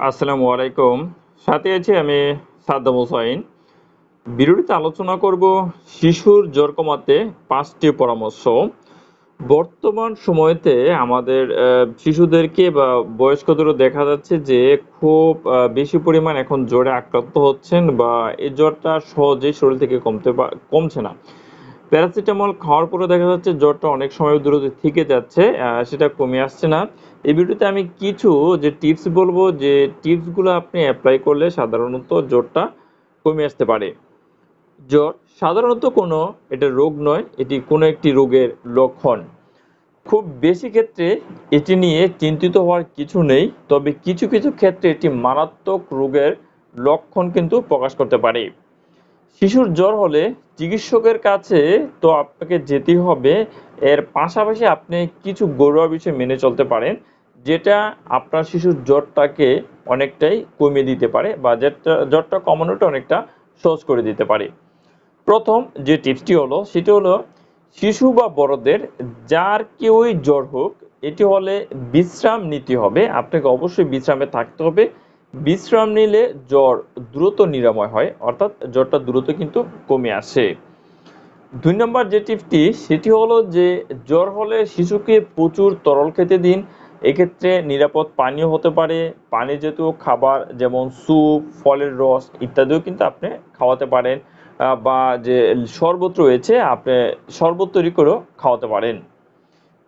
আসসালামু আলাইকুম। সাথে আছি আমি সাদ্দাম হোসাইন। ভিডিওটিতে আলোচনা করব শিশুর জ্বর কমাতে ৫টি পরামর্শ। বর্তমান সময়তে আমাদের শিশুদেরকে বা বয়স্কদেরও দেখা যাচ্ছে যে খুব বেশি পরিমাণ এখন জ্বরে আক্রান্ত হচ্ছেন বা এই জ্বরটা সহজেই শরীর থেকে কমছে না। প্যারাসিটামল খাওয়ার পরেও দেখা যাচ্ছে জ্বরটা অনেক সময় ধরে থেকে যাচ্ছে, সেটা কমে আসছে না। এই ভিডিওতে আমি কিছু যে টিপস বলবো, যে টিপসগুলো আপনি এপ্লাই করলে সাধারণত জ্বরটা কমে আসতে পারে। জ্বর সাধারণত কোনো এটা রোগ নয়, এটি কোনো একটি রোগের লক্ষণ। খুব বেশি ক্ষেত্রে এটি নিয়ে চিন্তিত হওয়ার কিছু নেই, তবে কিছু কিছু ক্ষেত্রে এটি মারাত্মক রোগের লক্ষণ কিন্তু প্রকাশ করতে পারে। শিশুর জ্বর হলে চিকিৎসকের কাছে তো আপনাকে যেতেই হবে। এর পাশাপাশি আপনি কিছু ঘরোয়া বিষয় মেনে চলতে পারেন, যেটা আপনার শিশুর জ্বরটাকে অনেকটাই কমিয়ে দিতে পারে বা জ্বরটা কমানোটা অনেকটা সহজ করে দিতে পারে। প্রথম যে টিপসটি হলো সেটি হলো, শিশু বা বড়দের যার কেউই জ্বর হোক, এটি হলে বিশ্রাম নিতে হবে। আপনাকে অবশ্যই বিশ্রামে থাকতে হবে। বিশ্রাম নিলে জ্বর দ্রুত নিরাময় হয়, অর্থাৎ জ্বরটা দ্রুত কিন্তু কমে আসে। ২ নম্বর যে টিপসটি সেটি হলো যে, জ্বর হলে শিশুকে প্রচুর তরল খেতে দিন। এক্ষেত্রে নিরাপদ পানীয় হতে পারে, পানি জাতীয় খাবার যেমন স্যুপ, ফলের রস ইত্যাদিও কিন্তু আপনি খাওয়াতে পারেন। বা যে শরবত রয়েছে, আপনি শরবত তৈরি করেও খাওয়াতে পারেন।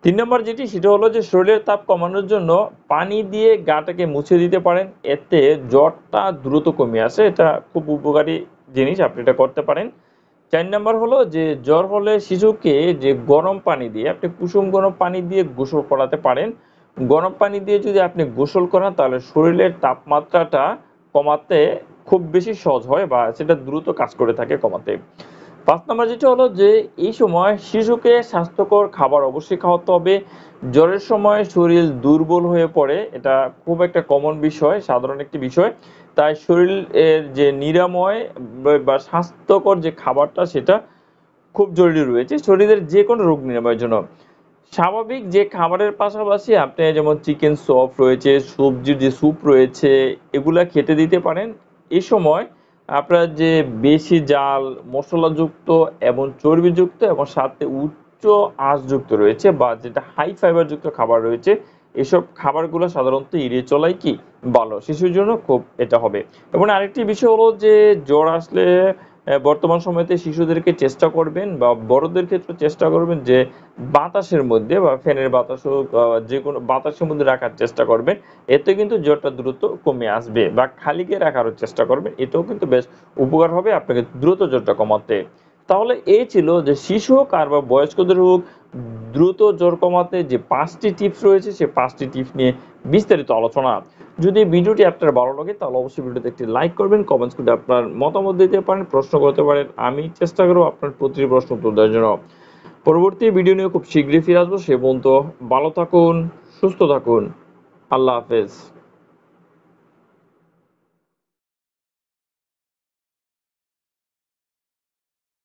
৩ নম্বর যেটি সেটা হলো যে, শরীরের তাপ কমানোর জন্য পানি দিয়ে গাটাকে মুছে দিতে পারেন। এতে জ্বরটা দ্রুত কমে আসে। এটা খুব উপকারী জিনিস, আপনি এটা করতে পারেন। ৪ নাম্বার হলো যে, জ্বর হলে শিশুকে যে গরম পানি দিয়ে আপনি কুসুম গরম পানি দিয়ে গোসল করাতে পারেন। গরম পানি দিয়ে যদি আপনি গোসল করান, তাহলে শরীরের তাপমাত্রাটা কমাতে খুব বেশি সহজ হয় বা সেটা দ্রুত কাজ করে থাকে কমাতে। ৫ নাম্বার যেটা হলো যে, এই সময় শিশুকে স্বাস্থ্যকর খাবার অবশ্যই খাওয়াতে হবে। জ্বরের সময় শরীর দুর্বল হয়ে পড়ে। এটা খুব একটা কমন বিষয়, সাধারণ একটি বিষয়। তাই শরীরের যে নিরাময় বা স্বাস্থ্যকর যে খাবারটা, সেটা খুব জরুরি রয়েছে শরীরের যেকোনো রোগ নিরাময়ের জন্য। স্বাভাবিক যে খাবারের পাশাপাশি আপনি যেমন চিকেন চপ রয়েছে, সবজির যে স্যুপ রয়েছে, এগুলা খেতে দিতে পারেন। এ সময় আপনার যে বেশি জাল, মসলাযুক্ত এবং চর্বিযুক্ত এবং সাথে উচ্চ আঁশযুক্ত রয়েছে বা যেটা হাই ফাইবার যুক্ত খাবার রয়েছে, এসব খাবারগুলো সাধারণত এড়িয়ে চলাই কি ভালো। শিশুর জন্য খুব এটা হবে। এবং আরেকটি বিষয় হলো যে, জ্বর আসলে বর্তমান সময়তে শিশুদেরকে চেষ্টা করবেন বা বড়দের ক্ষেত্রে চেষ্টা করবেন যে বাতাসের মধ্যে বা ফ্যানের বাতাস হোক, যেকোনো বাতাসের মধ্যে রাখার চেষ্টা করবেন। এতে কিন্তু জ্বরটা দ্রুত কমে আসবে। বা খালি গায়ে রাখারও চেষ্টা করবেন। এটাও কিন্তু বেশ উপকার হবে আপনাকে দ্রুত জ্বরটা কমাতে। তাহলে এই ছিল যে, শিশু হোক আর বা বয়স্কদের হোক, দ্রুত জ্বর কমাতে যে ৫ টি টিপস রয়েছে, সে ৫ টি টিপস নিয়ে বিস্তারিত আলোচনা। যদি ভিডিওটি আপনার ভালো লাগে, তাহলে অবশ্যই ভিডিওতে একটি লাইক করবেন, কমেন্টস করে আপনার মতামত দিতে পারেন, প্রশ্ন করতে পারেন। আমি চেষ্টা করব আপনার প্রতিটি প্রশ্ন উত্তর দেওয়ার জন্য। পরবর্তী ভিডিও নিয়ে খুব শীঘ্রই ফিরে আসবো। সে পর্যন্ত ভালো থাকুন, সুস্থ থাকুন। আল্লাহ হাফেজ।